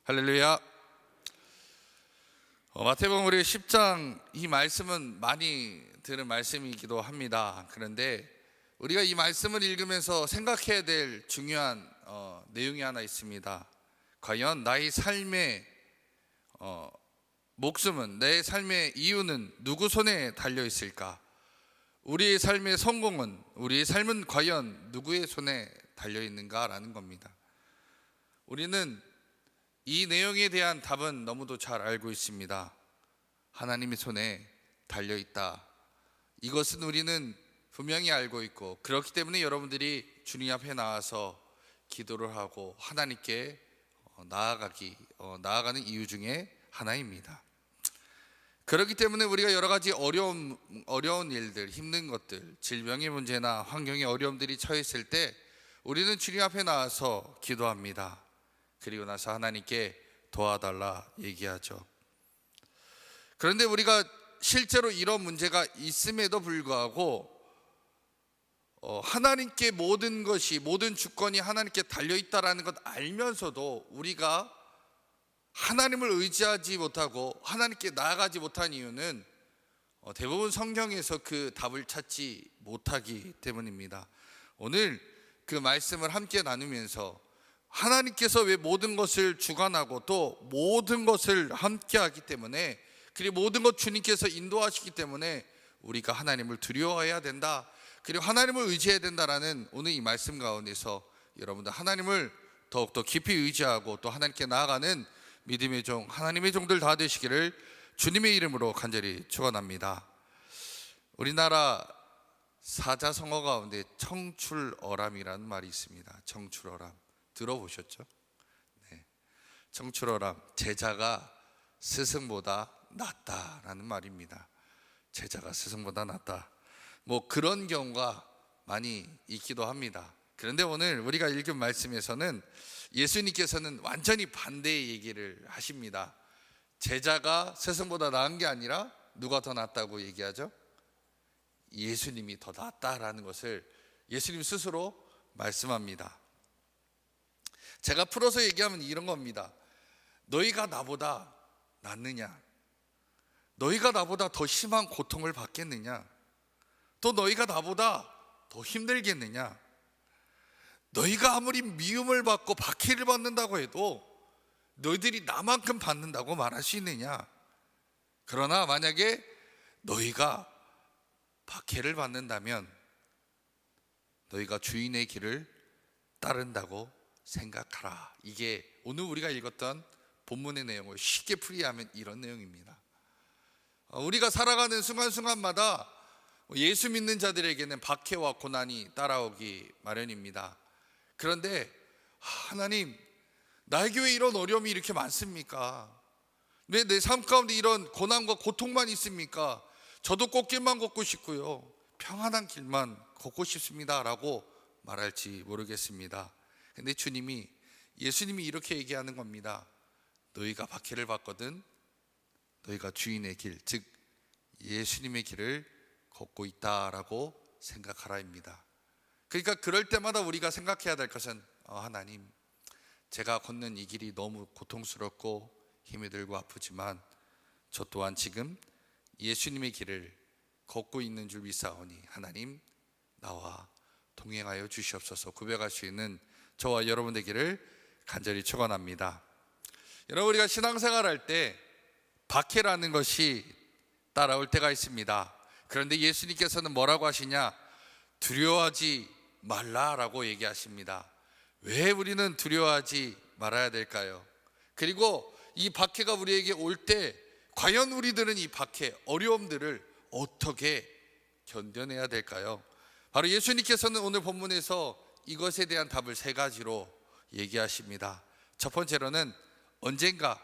할렐루야. 마태복음 우리 10장 이 말씀은 많이 들은 말씀이기도 합니다. 그런데 우리가 이 말씀을 읽으면서 생각해야 될 중요한 내용이 하나 있습니다. 과연 나의 삶의 목숨은, 내 삶의 이유는 누구 손에 달려 있을까? 우리의 삶의 성공은, 우리의 삶은 과연 누구의 손에 달려 있는가라는 겁니다. 우리는 이 내용에 대한 답은 너무도 잘 알고 있습니다. 하나님의 손에 달려 있다. 이것은 우리는 분명히 알고 있고, 그렇기 때문에 여러분들이 주님 앞에 나와서 기도를 하고 하나님께 나아가는 이유 중에 하나입니다. 그렇기 때문에 우리가 여러 가지 어려운 일들, 힘든 것들, 질병의 문제나 환경의 어려움들이 처했을 때 우리는 주님 앞에 나와서 기도합니다. 그리고 나서 하나님께 도와달라 얘기하죠. 그런데 우리가 실제로 이런 문제가 있음에도 불구하고 하나님께 모든 것이, 모든 주권이 하나님께 달려있다라는 것 알면서도 우리가 하나님을 의지하지 못하고 하나님께 나아가지 못한 이유는 대부분 성경에서 그 답을 찾지 못하기 때문입니다. 오늘 그 말씀을 함께 나누면서 하나님께서 왜 모든 것을 주관하고 또 모든 것을 함께 하기 때문에, 그리고 모든 것 주님께서 인도하시기 때문에 우리가 하나님을 두려워해야 된다, 그리고 하나님을 의지해야 된다라는 오늘 이 말씀 가운데서 여러분들 하나님을 더욱더 깊이 의지하고 또 하나님께 나아가는 믿음의 종, 하나님의 종들 다 되시기를 주님의 이름으로 간절히 축원합니다. 우리나라 사자성어 가운데 청출어람이라는 말이 있습니다. 청출어람 들어보셨죠? 네. 청출어람, 제자가 스승보다 낫다라는 말입니다. 제자가 스승보다 낫다, 뭐 그런 경우가 많이 있기도 합니다. 그런데 오늘 우리가 읽은 말씀에서는 예수님께서는 완전히 반대의 얘기를 하십니다. 제자가 스승보다 나은 게 아니라 누가 더 낫다고 얘기하죠? 예수님이 더 낫다라는 것을 예수님 스스로 말씀합니다. 제가 풀어서 얘기하면 이런 겁니다. 너희가 나보다 낫느냐? 너희가 나보다 더 심한 고통을 받겠느냐? 또 너희가 나보다 더 힘들겠느냐? 너희가 아무리 미움을 받고 박해를 받는다고 해도 너희들이 나만큼 받는다고 말할 수 있느냐? 그러나 만약에 너희가 박해를 받는다면 너희가 주인의 길을 따른다고 생각하라. 이게 오늘 우리가 읽었던 본문의 내용을 쉽게 풀이하면 이런 내용입니다. 우리가 살아가는 순간순간마다 예수 믿는 자들에게는 박해와 고난이 따라오기 마련입니다. 그런데 하나님, 나에게 왜 이런 어려움이 이렇게 많습니까? 왜 내 삶 가운데 이런 고난과 고통만 있습니까? 저도 꽃길만 걷고 싶고요, 평안한 길만 걷고 싶습니다 라고 말할지 모르겠습니다. 근데 예수님이 이렇게 얘기하는 겁니다. 너희가 박해를 받거든 너희가 주인의 길, 즉 예수님의 길을 걷고 있다라고 생각하라입니다. 그러니까 그럴 때마다 우리가 생각해야 될 것은 하나님, 제가 걷는 이 길이 너무 고통스럽고 힘이 들고 아프지만 저 또한 지금 예수님의 길을 걷고 있는 줄 믿사오니 하나님 나와 동행하여 주시옵소서 고백할 수 있는 저와 여러분 되기를 간절히 축원합니다. 여러분, 우리가 신앙생활할 때 박해라는 것이 따라올 때가 있습니다. 그런데 예수님께서는 뭐라고 하시냐? 두려워하지 말라라고 얘기하십니다. 왜 우리는 두려워하지 말아야 될까요? 그리고 이 박해가 우리에게 올 때 과연 우리들은 이 박해, 어려움들을 어떻게 견뎌내야 될까요? 바로 예수님께서는 오늘 본문에서 이것에 대한 답을 세 가지로 얘기하십니다. 첫 번째로는 언젠가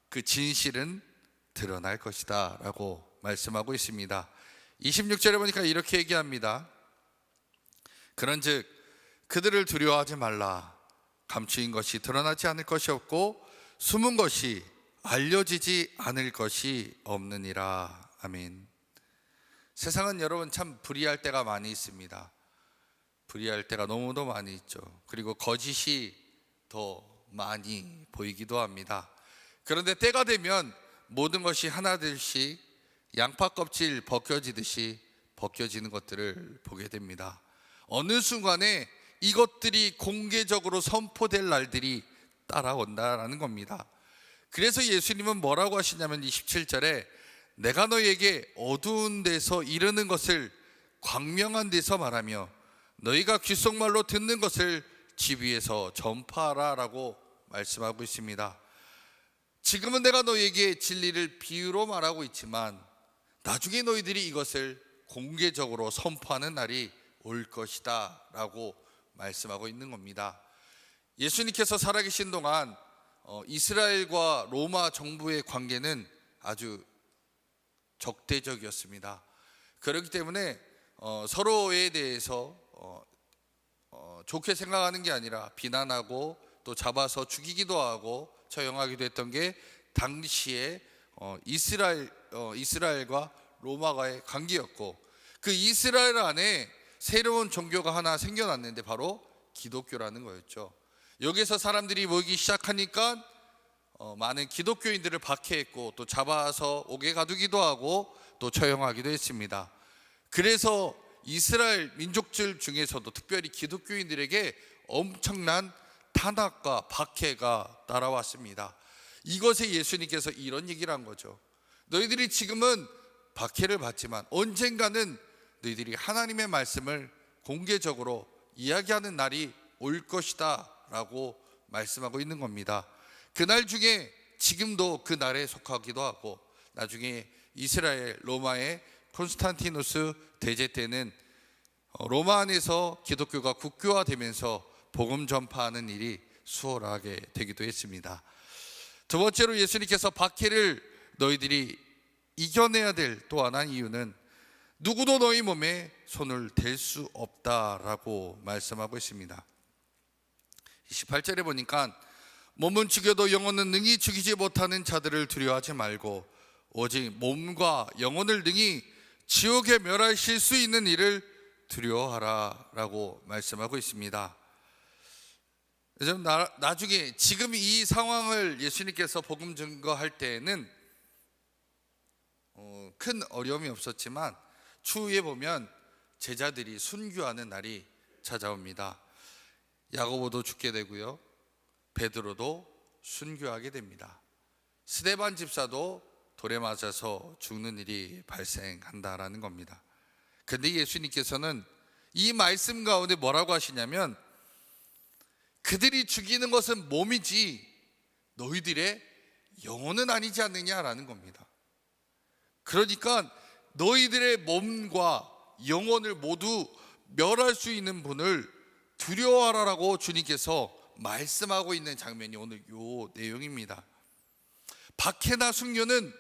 그 진실은 드러날 것이다 라고 말씀하고 있습니다. 26절에 보니까 이렇게 얘기합니다. 그런즉 그들을 두려워하지 말라. 감추인 것이 드러나지 않을 것이 없고 숨은 것이 알려지지 않을 것이 없느니라. 아멘. 세상은 여러분 참 불의할 때가 많이 있습니다. 불의할 때가 너무도 많이 있죠. 그리고 거짓이 더 많이 보이기도 합니다. 그런데 때가 되면 모든 것이 하나둘씩 양파 껍질 벗겨지듯이 벗겨지는 것들을 보게 됩니다. 어느 순간에 이것들이 공개적으로 선포될 날들이 따라온다라는 겁니다. 그래서 예수님은 뭐라고 하시냐면 27절에 내가 너희에게 어두운 데서 이르는 것을 광명한 데서 말하며 너희가 귓속말로 듣는 것을 집 위에서 전파하라 라고 말씀하고 있습니다. 지금은 내가 너희에게 진리를 비유로 말하고 있지만 나중에 너희들이 이것을 공개적으로 선포하는 날이 올 것이다 라고 말씀하고 있는 겁니다. 예수님께서 살아계신 동안 이스라엘과 로마 정부의 관계는 아주 적대적이었습니다. 그렇기 때문에 서로에 대해서 좋게 생각하는 게 아니라 비난하고 또 잡아서 죽이기도 하고 처형하기도 했던 게 당시에 이스라엘과 로마와의 관계였고, 그 이스라엘 안에 새로운 종교가 하나 생겨났는데 바로 기독교라는 거였죠. 여기서 사람들이 모이기 시작하니까 많은 기독교인들을 박해했고 또 잡아서 옥에 가두기도 하고 또 처형하기도 했습니다. 그래서 이스라엘 민족들 중에서도 특별히 기독교인들에게 엄청난 탄압과 박해가 따라왔습니다. 이것에 예수님께서 이런 얘기를 한 거죠. 너희들이 지금은 박해를 받지만 언젠가는 너희들이 하나님의 말씀을 공개적으로 이야기하는 날이 올 것이다 라고 말씀하고 있는 겁니다. 그날 중에 지금도 그 날에 속하기도 하고 나중에 이스라엘 로마의 콘스탄티누스 대제 때는 로마 안에서 기독교가 국교화되면서 복음 전파하는 일이 수월하게 되기도 했습니다. 두 번째로 예수님께서 박해를 너희들이 이겨내야 될 또 하나의 이유는 누구도 너희 몸에 손을 댈 수 없다라고 말씀하고 있습니다. 28절에 보니까 몸은 죽여도 영혼은 능히 죽이지 못하는 자들을 두려워하지 말고 오직 몸과 영혼을 능히 지옥에 멸하실 수 있는 일을 두려워하라 라고 말씀하고 있습니다. 나중에 지금 이 상황을 예수님께서 복음 증거할 때에는 큰 어려움이 없었지만 추후에 보면 제자들이 순교하는 날이 찾아옵니다. 야고보도 죽게 되고요, 베드로도 순교하게 됩니다. 스데반 집사도 돌에 맞아서 죽는 일이 발생한다라는 겁니다. 근데 예수님께서는 이 말씀 가운데 뭐라고 하시냐면 그들이 죽이는 것은 몸이지 너희들의 영혼은 아니지 않느냐라는 겁니다. 그러니까 너희들의 몸과 영혼을 모두 멸할 수 있는 분을 두려워하라라고 주님께서 말씀하고 있는 장면이 오늘 요 내용입니다. 박해나 순교는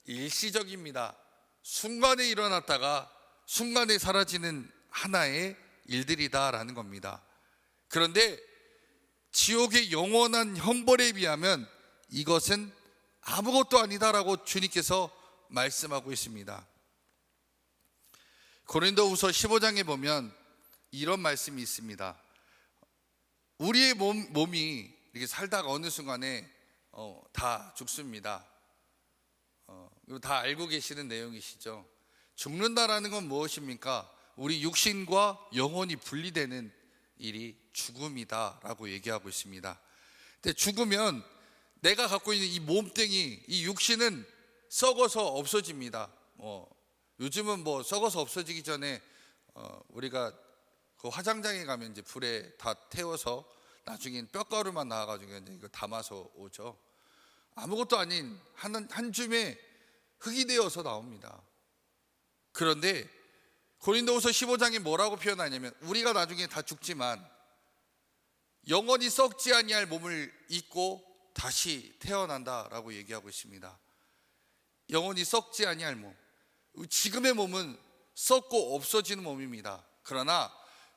일시적입니다. 순간에 일어났다가 순간에 사라지는 하나의 일들이다라는 겁니다. 그런데 지옥의 영원한 형벌에 비하면 이것은 아무것도 아니다라고 주님께서 말씀하고 있습니다. 고린도후서 15장에 보면 이런 말씀이 있습니다. 우리의 몸이 이렇게 살다가 어느 순간에 다 죽습니다. 다 알고 계시는 내용이시죠. 죽는다라는 건 무엇입니까? 우리 육신과 영혼이 분리되는 일이 죽음이다라고 얘기하고 있습니다. 근데 죽으면 내가 갖고 있는 이 몸뚱이, 이 육신은 썩어서 없어집니다. 요즘은 뭐 썩어서 없어지기 전에 우리가 그 화장장에 가면 이제 불에 다 태워서 나중엔 뼈가루만 나와가지고 이제 이거 담아서 오죠. 아무것도 아닌 한 줌의 흙이 되어서 나옵니다. 그런데 고린도후서 15장이 뭐라고 표현하냐면 우리가 나중에 다 죽지만 영원히 썩지 아니할 몸을 입고 다시 태어난다라고 얘기하고 있습니다. 영원히 썩지 아니할 몸. 지금의 몸은 썩고 없어지는 몸입니다. 그러나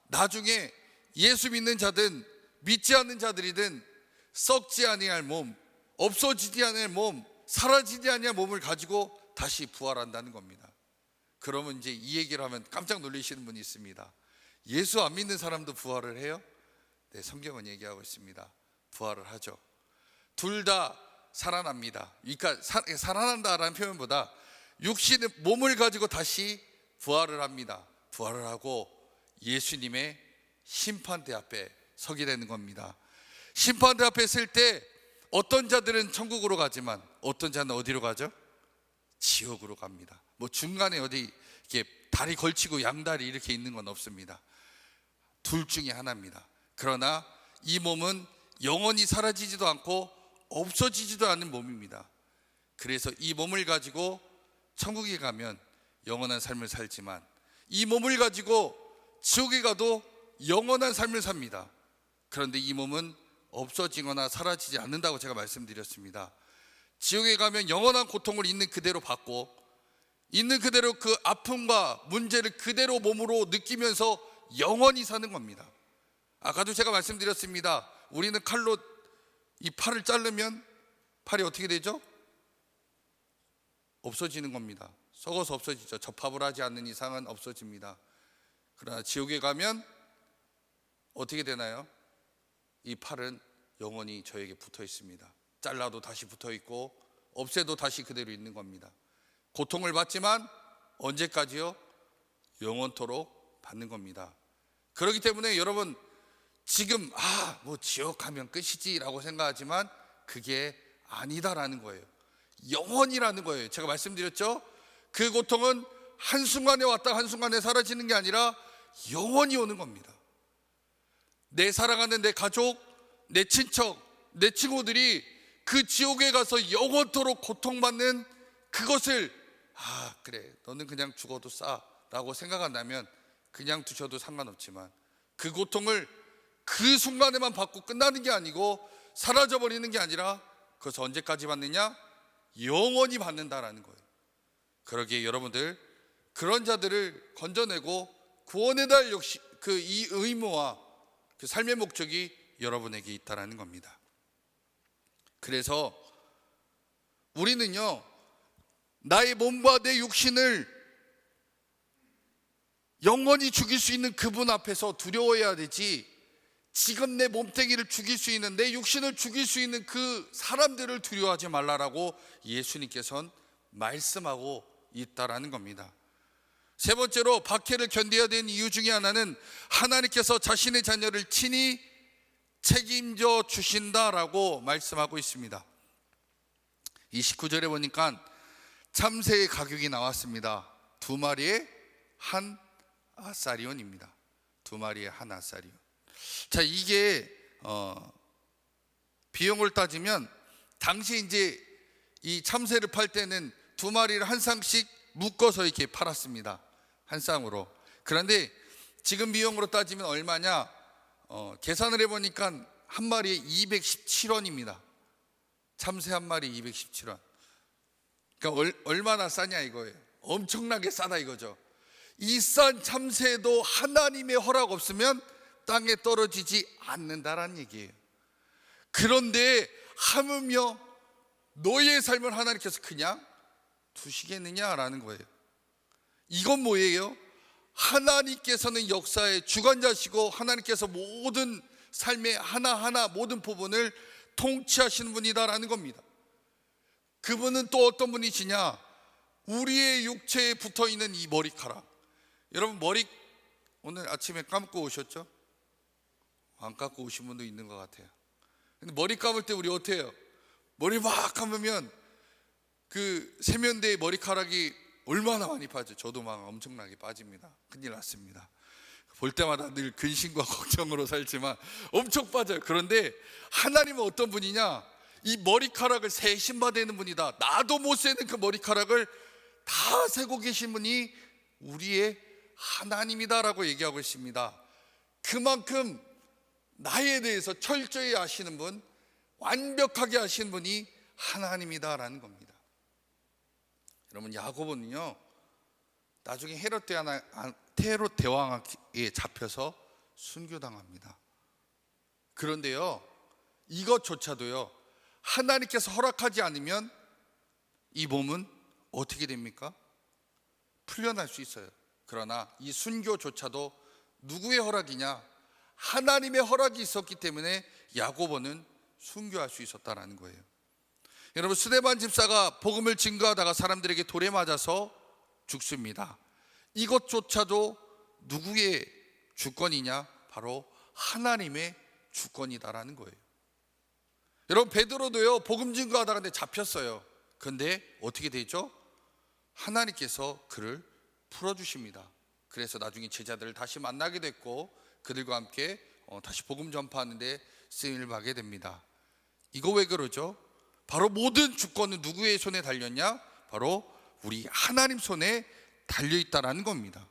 나중에 예수 믿는 자든 믿지 않는 자들이든 썩지 아니할 몸, 없어지지 않을 몸, 사라지지 아니할 몸을 가지고 다시 부활한다는 겁니다. 그러면 이제 이 얘기를 하면 깜짝 놀라시는 분이 있습니다. 예수 안 믿는 사람도 부활을 해요? 네, 성경은 얘기하고 있습니다. 부활을 하죠. 둘 다 살아납니다. 그러니까 살아난다라는 표현보다 육신의 몸을 가지고 다시 부활을 합니다. 부활을 하고 예수님의 심판대 앞에 서게 되는 겁니다. 심판대 앞에 설 때 어떤 자들은 천국으로 가지만 어떤 자는 어디로 가죠? 지옥으로 갑니다. 뭐 중간에 어디 이렇게 다리 걸치고 양다리 이렇게 있는 건 없습니다. 둘 중에 하나입니다. 그러나 이 몸은 영원히 사라지지도 않고 없어지지도 않는 몸입니다. 그래서 이 몸을 가지고 천국에 가면 영원한 삶을 살지만 이 몸을 가지고 지옥에 가도 영원한 삶을 삽니다. 그런데 이 몸은 없어지거나 사라지지 않는다고 제가 말씀드렸습니다. 지옥에 가면 영원한 고통을 있는 그대로 받고 있는 그대로 그 아픔과 문제를 그대로 몸으로 느끼면서 영원히 사는 겁니다. 아까도 제가 말씀드렸습니다. 우리는 칼로 이 팔을 자르면 팔이 어떻게 되죠? 없어지는 겁니다. 썩어서 없어지죠. 접합을 하지 않는 이상은 없어집니다. 그러나 지옥에 가면 어떻게 되나요? 이 팔은 영원히 저에게 붙어 있습니다. 잘라도 다시 붙어 있고 없애도 다시 그대로 있는 겁니다. 고통을 받지만 언제까지요? 영원토록 받는 겁니다. 그렇기 때문에 여러분 지금 뭐 지옥 가면 끝이지라고 생각하지만 그게 아니다라는 거예요. 영원이라는 거예요. 제가 말씀드렸죠? 그 고통은 한순간에 왔다 한순간에 사라지는 게 아니라 영원히 오는 겁니다. 내 사랑하는 내 가족, 내 친척, 내 친구들이 그 지옥에 가서 영원토록 고통받는 그것을 그래 너는 그냥 죽어도 싸라고 생각한다면 그냥 두셔도 상관없지만 그 고통을 그 순간에만 받고 끝나는 게 아니고 사라져버리는 게 아니라 그것을 언제까지 받느냐? 영원히 받는다라는 거예요. 그러기에 여러분들 그런 자들을 건져내고 구원에 대한 역시 이 의무와 그 삶의 목적이 여러분에게 있다라는 겁니다. 그래서 우리는요 나의 몸과 내 육신을 영원히 죽일 수 있는 그분 앞에서 두려워해야 되지 지금 내 몸뚱이를 죽일 수 있는 내 육신을 죽일 수 있는 그 사람들을 두려워하지 말라라고 예수님께서는 말씀하고 있다라는 겁니다. 세 번째로 박해를 견뎌야 되는 이유 중에 하나는 하나님께서 자신의 자녀를 친히 책임져 주신다라고 말씀하고 있습니다. 29절에 보니까 참새의 가격이 나왔습니다. 2마리에 한 아사리온입니다. 2마리에 한 아사리온. 자, 이게 비용을 따지면 당시 이제 이 참새를 팔 때는 2마리를 한 쌍씩 묶어서 이렇게 팔았습니다. 한 쌍으로. 그런데 지금 비용으로 따지면 얼마냐? 계산을 해보니까 한 마리에 217원입니다. 참새 한 마리 217원. 그러니까 얼마나 싸냐 이거예요. 엄청나게 싸다 이거죠. 이 싼 참새도 하나님의 허락 없으면 땅에 떨어지지 않는다라는 얘기예요. 그런데 하물며 너의 삶을 하나님께서 그냥 두시겠느냐라는 거예요. 이건 뭐예요? 하나님께서는 역사의 주관자시고 하나님께서 모든 삶의 하나하나 모든 부분을 통치하시는 분이다라는 겁니다. 그분은 또 어떤 분이시냐? 우리의 육체에 붙어있는 이 머리카락. 여러분 머리 오늘 아침에 감고 오셨죠? 안 감고 오신 분도 있는 것 같아요. 근데 머리 감을 때 우리 어떻게 해요? 머리 막 감으면 그 세면대에 머리카락이 얼마나 많이 빠져. 저도 막 엄청나게 빠집니다. 큰일 났습니다. 볼 때마다 늘 근심과 걱정으로 살지만 엄청 빠져요. 그런데 하나님은 어떤 분이냐? 이 머리카락을 세신 받는 분이다. 나도 못 세는 그 머리카락을 다 세고 계신 분이 우리의 하나님이다라고 얘기하고 있습니다. 그만큼 나에 대해서 철저히 아시는 분, 완벽하게 아시는 분이 하나님이다라는 겁니다. 여러분 야고보는요 나중에 헤롯 대왕에게 잡혀서 순교당합니다. 그런데요 이것조차도요 하나님께서 허락하지 않으면 이 몸은 어떻게 됩니까? 풀려날 수 있어요. 그러나 이 순교조차도 누구의 허락이냐? 하나님의 허락이 있었기 때문에 야고보는 순교할 수 있었다는 거예요. 여러분, 스데반 집사가 복음을 증거하다가 사람들에게 돌에 맞아서 죽습니다. 이것조차도 누구의 주권이냐? 바로 하나님의 주권이다라는 거예요. 여러분, 베드로도요 복음 증거하다가 근데 잡혔어요. 그런데 어떻게 되죠? 하나님께서 그를 풀어주십니다. 그래서 나중에 제자들을 다시 만나게 됐고 그들과 함께 다시 복음 전파하는데 쓰임을 받게 됩니다. 이거 왜 그러죠? 바로 모든 주권은 누구의 손에 달렸냐? 바로 우리 하나님 손에 달려있다라는 겁니다.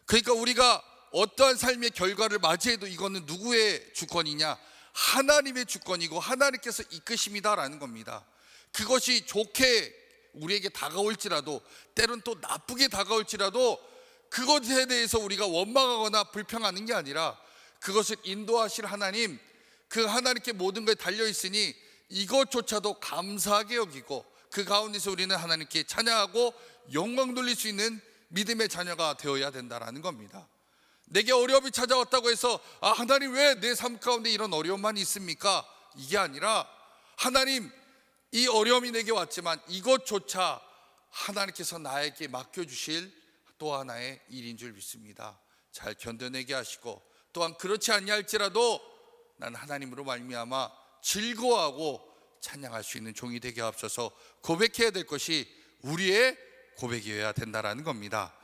그러니까 우리가 어떠한 삶의 결과를 맞이해도 이거는 누구의 주권이냐? 하나님의 주권이고 하나님께서 이끄십니다라는 겁니다. 그것이 좋게 우리에게 다가올지라도, 때론 또 나쁘게 다가올지라도 그것에 대해서 우리가 원망하거나 불평하는 게 아니라 그것을 인도하실 하나님, 그 하나님께 모든 것이 달려있으니 이것조차도 감사하게 여기고 그 가운데서 우리는 하나님께 찬양하고 영광 돌릴 수 있는 믿음의 자녀가 되어야 된다는 겁니다. 내게 어려움이 찾아왔다고 해서 하나님 왜 내 삶 가운데 이런 어려움만 있습니까? 이게 아니라 하나님, 이 어려움이 내게 왔지만 이것조차 하나님께서 나에게 맡겨주실 또 하나의 일인 줄 믿습니다. 잘 견뎌내게 하시고, 또한 그렇지 않냐 할지라도 나는 하나님으로 말미암아 즐거워하고 찬양할 수 있는 종이 되게 하옵소서. 고백해야 될 것이 우리의 고백이어야 된다라는 겁니다.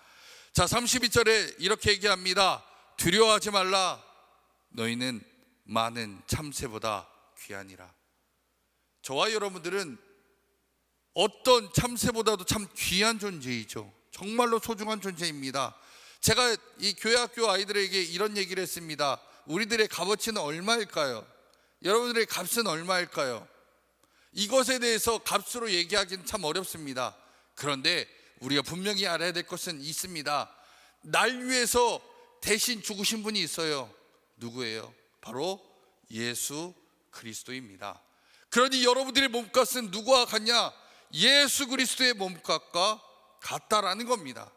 자, 32절에 이렇게 얘기합니다. 두려워하지 말라. 너희는 많은 참새보다 귀하니라. 저와 여러분들은 어떤 참새보다도 참 귀한 존재이죠. 정말로 소중한 존재입니다. 제가 이 교회학교 아이들에게 이런 얘기를 했습니다. 우리들의 값어치는 얼마일까요? 여러분들의 값은 얼마일까요? 이것에 대해서 값으로 얘기하기는 참 어렵습니다. 그런데 우리가 분명히 알아야 될 것은 있습니다. 날 위해서 대신 죽으신 분이 있어요. 누구예요? 바로 예수 그리스도입니다. 그러니 여러분들의 몸값은 누구와 같냐? 예수 그리스도의 몸값과 같다라는 겁니다.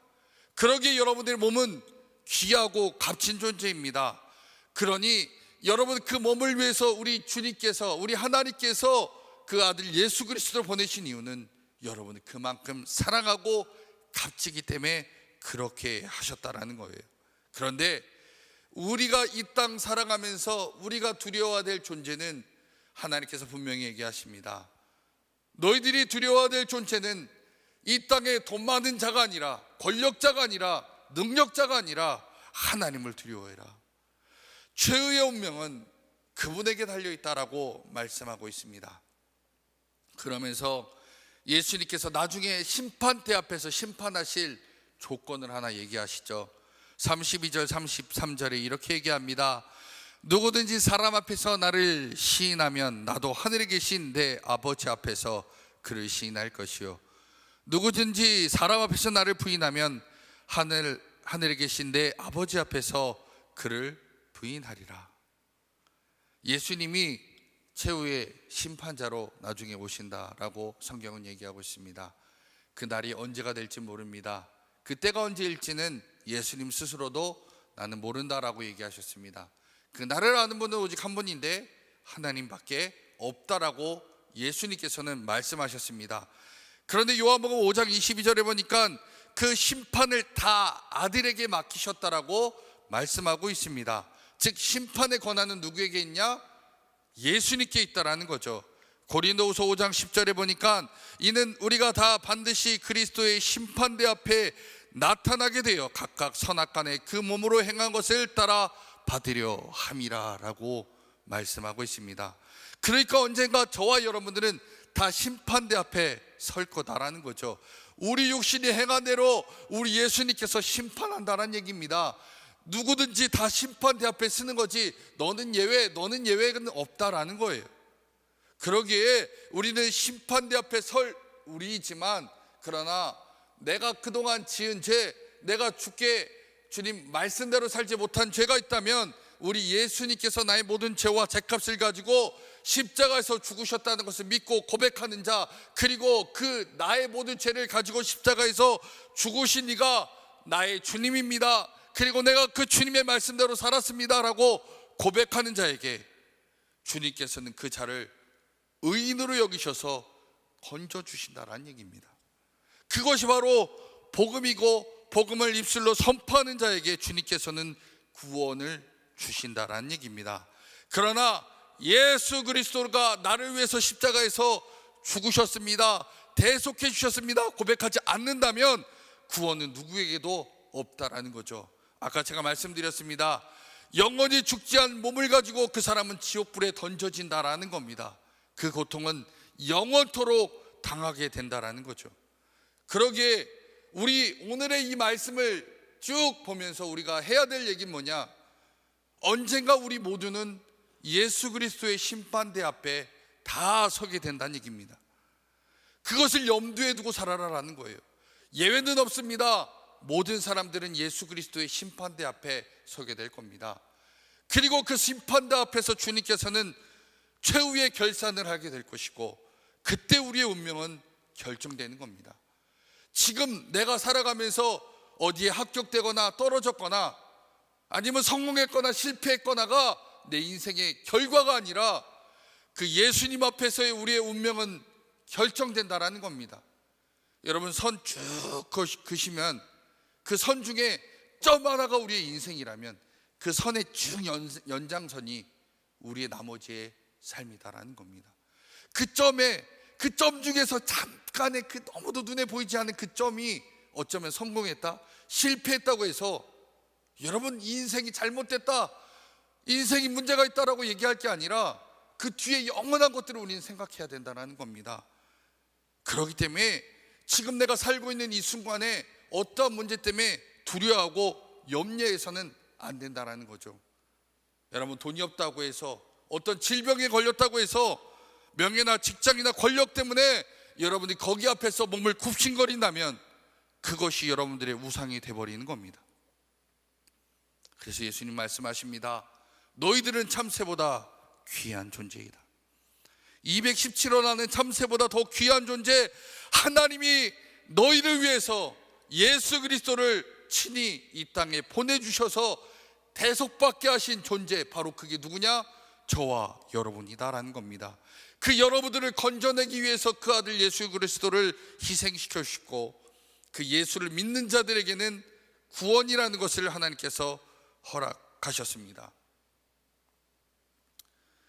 그러기에 여러분들의 몸은 귀하고 값진 존재입니다. 그러니 여러분, 그 몸을 위해서 우리 주님께서, 우리 하나님께서 그 아들 예수 그리스도를 보내신 이유는 여러분을 그만큼 사랑하고 값지기 때문에 그렇게 하셨다라는 거예요. 그런데 우리가 이 땅 살아가면서 우리가 두려워해야 될 존재는 하나님께서 분명히 얘기하십니다. 너희들이 두려워해야 될 존재는 이 땅에 돈 많은 자가 아니라, 권력자가 아니라, 능력자가 아니라 하나님을 두려워해라. 최후의 운명은 그분에게 달려있다라고 말씀하고 있습니다. 그러면서 예수님께서 나중에 심판대 앞에서 심판하실 조건을 하나 얘기하시죠. 32절 33절에 이렇게 얘기합니다. 누구든지 사람 앞에서 나를 시인하면 나도 하늘에 계신 내 아버지 앞에서 그를 시인할 것이요, 누구든지 사람 앞에서 나를 부인하면 하늘에 계신 내 아버지 앞에서 그를 부인하리라. 예수님이 최후의 심판자로 나중에 오신다라고 성경은 얘기하고 있습니다. 그 날이 언제가 될지 모릅니다. 그때가 언제일지는 예수님 스스로도 나는 모른다라고 얘기하셨습니다. 그 날을 아는 분은 오직 한 분인데 하나님밖에 없다라고 예수님께서는 말씀하셨습니다. 그런데 요한복음 5장 22절에 보니까 그 심판을 다 아들에게 맡기셨다라고 말씀하고 있습니다. 즉 심판의 권한은 누구에게 있냐? 예수님께 있다라는 거죠. 고린도후서 5장 10절에 보니까 이는 우리가 다 반드시 그리스도의 심판대 앞에 나타나게 되어 각각 선악간에 그 몸으로 행한 것을 따라 받으려 함이라 라고 말씀하고 있습니다. 그러니까 언젠가 저와 여러분들은 다 심판대 앞에 설 거다라는 거죠. 우리 육신이 행한 대로 우리 예수님께서 심판한다는 얘기입니다. 누구든지 다 심판대 앞에 서는 거지 너는 예외, 너는 예외는 없다라는 거예요. 그러기에 우리는 심판대 앞에 설 우리이지만, 그러나 내가 그동안 지은 죄, 내가 주께 주님 말씀대로 살지 못한 죄가 있다면 우리 예수님께서 나의 모든 죄와 죄값을 가지고 십자가에서 죽으셨다는 것을 믿고 고백하는 자, 그리고 그 나의 모든 죄를 가지고 십자가에서 죽으신 이가 나의 주님입니다, 그리고 내가 그 주님의 말씀대로 살았습니다 라고 고백하는 자에게 주님께서는 그 자를 의인으로 여기셔서 건져주신다라는 얘기입니다. 그것이 바로 복음이고, 복음을 입술로 선포하는 자에게 주님께서는 구원을 주신다라는 얘기입니다. 그러나 예수 그리스도가 나를 위해서 십자가에서 죽으셨습니다, 대속해 주셨습니다 고백하지 않는다면 구원은 누구에게도 없다라는 거죠. 아까 제가 말씀드렸습니다. 영원히 죽지 않은 몸을 가지고 그 사람은 지옥불에 던져진다라는 겁니다. 그 고통은 영원토록 당하게 된다라는 거죠. 그러기에 우리 오늘의 이 말씀을 쭉 보면서 우리가 해야 될 얘기는 뭐냐? 언젠가 우리 모두는 예수 그리스도의 심판대 앞에 다 서게 된다는 얘기입니다. 그것을 염두에 두고 살아라라는 거예요. 예외는 없습니다. 모든 사람들은 예수 그리스도의 심판대 앞에 서게 될 겁니다. 그리고 그 심판대 앞에서 주님께서는 최후의 결산을 하게 될 것이고, 그때 우리의 운명은 결정되는 겁니다. 지금 내가 살아가면서 어디에 합격되거나 떨어졌거나 아니면 성공했거나 실패했거나가 내 인생의 결과가 아니라 그 예수님 앞에서의 우리의 운명은 결정된다라는 겁니다. 여러분, 선 쭉 그시면 그 선 중에 점 하나가 우리의 인생이라면 그 선의 쭉 연장선이 우리의 나머지의 삶이다라는 겁니다. 그 점 중에서 잠깐의 그 너무도 눈에 보이지 않는 그 점이 어쩌면 성공했다, 실패했다고 해서 여러분 인생이 잘못됐다, 인생이 문제가 있다라고 얘기할 게 아니라 그 뒤에 영원한 것들을 우리는 생각해야 된다는 겁니다. 그렇기 때문에 지금 내가 살고 있는 이 순간에 어떠한 문제 때문에 두려워하고 염려해서는 안 된다는 거죠. 여러분, 돈이 없다고 해서, 어떤 질병에 걸렸다고 해서 명예나 직장이나 권력 때문에 여러분이 거기 앞에서 몸을 굽신거린다면 그것이 여러분들의 우상이 돼버리는 겁니다. 그래서 예수님 말씀하십니다. 너희들은 참새보다 귀한 존재이다. 217억 나는 참새보다 더 귀한 존재, 하나님이 너희를 위해서 예수 그리스도를 친히 이 땅에 보내주셔서 대속받게 하신 존재, 바로 그게 누구냐? 저와 여러분이다라는 겁니다. 그 여러분들을 건져내기 위해서 그 아들 예수 그리스도를 희생시켜 주시고, 그 예수를 믿는 자들에게는 구원이라는 것을 하나님께서 허락하셨습니다.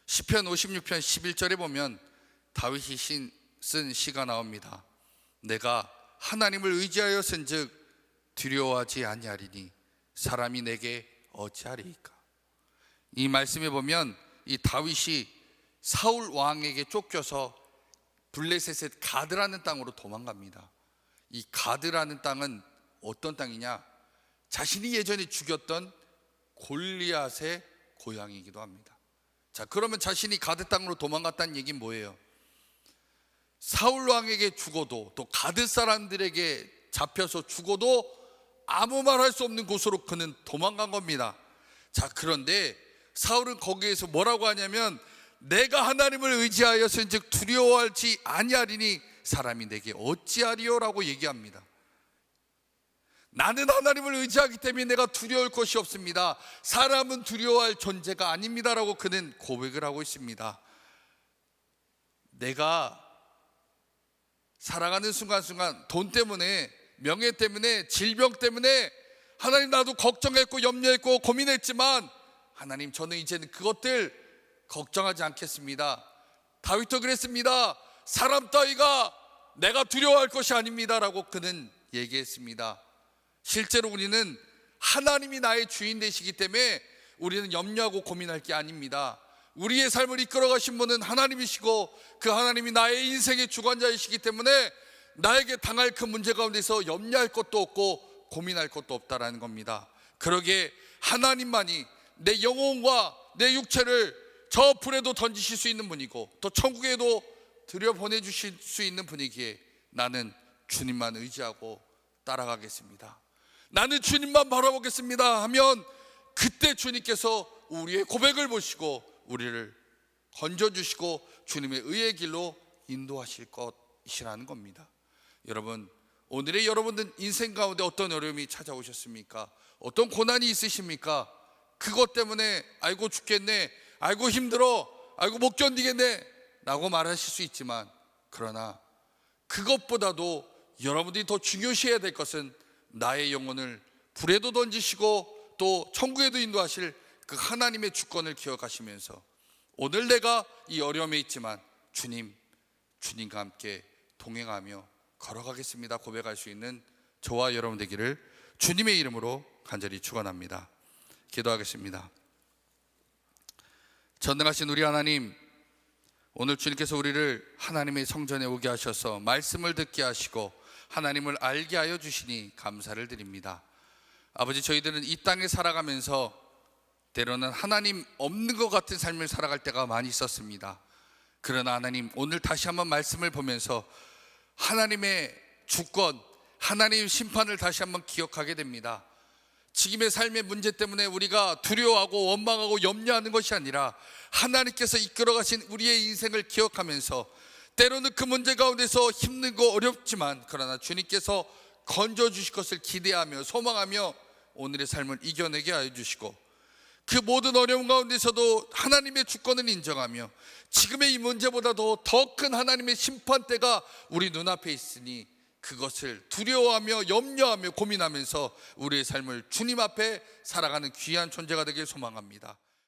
시편 56편 11절에 보면 다윗이 쓴 시가 나옵니다. 내가 하나님을 의지하여 쓴즉 두려워하지 아니하리니 사람이 내게 어찌하리이까. 이 말씀에 보면 이 다윗이 사울 왕에게 쫓겨서 블레셋의 가드라는 땅으로 도망갑니다. 이 가드라는 땅은 어떤 땅이냐? 자신이 예전에 죽였던 골리앗의 고향이기도 합니다. 자, 그러면 자신이 가드 땅으로 도망갔다는 얘기는 뭐예요? 사울 왕에게 죽어도, 또 가드 사람들에게 잡혀서 죽어도 아무 말 할 수 없는 곳으로 그는 도망간 겁니다. 자, 그런데 사울은 거기에서 뭐라고 하냐면 내가 하나님을 의지하였은즉 두려워하지 아니하리니 사람이 내게 어찌하리요라고 얘기합니다. 나는 하나님을 의지하기 때문에 내가 두려울 것이 없습니다. 사람은 두려워할 존재가 아닙니다라고 그는 고백을 하고 있습니다. 내가 살아가는 순간순간 돈 때문에, 명예 때문에, 질병 때문에 하나님 나도 걱정했고 염려했고 고민했지만 하나님, 저는 이제는 그것들 걱정하지 않겠습니다. 다윗도 그랬습니다. 사람 따위가 내가 두려워할 것이 아닙니다라고 그는 얘기했습니다. 실제로 우리는 하나님이 나의 주인 되시기 때문에 우리는 염려하고 고민할 게 아닙니다. 우리의 삶을 이끌어 가신 분은 하나님이시고 그 하나님이 나의 인생의 주관자이시기 때문에 나에게 당할 그 문제 가운데서 염려할 것도 없고 고민할 것도 없다라는 겁니다. 그러기에 하나님만이 내 영혼과 내 육체를 저 불에도 던지실 수 있는 분이고 또 천국에도 들여보내주실 수 있는 분이기에 나는 주님만 의지하고 따라가겠습니다. 나는 주님만 바라보겠습니다 하면 그때 주님께서 우리의 고백을 보시고 우리를 건져주시고 주님의 의의 길로 인도하실 것이라는 겁니다. 여러분, 오늘의 여러분들 인생 가운데 어떤 어려움이 찾아오셨습니까? 어떤 고난이 있으십니까? 그것 때문에 아이고 죽겠네, 아이고 힘들어, 아이고 못 견디겠네, 라고 말하실 수 있지만, 그러나 그것보다도 여러분들이 더 중요시해야 될 것은 나의 영혼을 불에도 던지시고 또 천국에도 인도하실 그 하나님의 주권을 기억하시면서 오늘 내가 이 어려움에 있지만 주님과 함께 동행하며 걸어가겠습니다 고백할 수 있는 저와 여러분 되기를 주님의 이름으로 간절히 축원합니다. 기도하겠습니다. 전능하신 우리 하나님, 오늘 주님께서 우리를 하나님의 성전에 오게 하셔서 말씀을 듣게 하시고 하나님을 알게 하여 주시니 감사를 드립니다. 아버지, 저희들은 이 땅에 살아가면서 때로는 하나님 없는 것 같은 삶을 살아갈 때가 많이 있었습니다. 그러나 하나님, 오늘 다시 한번 말씀을 보면서 하나님의 주권, 하나님의 심판을 다시 한번 기억하게 됩니다. 지금의 삶의 문제 때문에 우리가 두려워하고 원망하고 염려하는 것이 아니라 하나님께서 이끌어 가신 우리의 인생을 기억하면서 때로는 그 문제 가운데서 힘들고 어렵지만 그러나 주님께서 건져 주실 것을 기대하며 소망하며 오늘의 삶을 이겨내게 하여 주시고, 그 모든 어려움 가운데서도 하나님의 주권을 인정하며 지금의 이 문제보다도 더 큰 하나님의 심판대가 우리 눈앞에 있으니 그것을 두려워하며 염려하며 고민하면서 우리의 삶을 주님 앞에 살아가는 귀한 존재가 되길 소망합니다.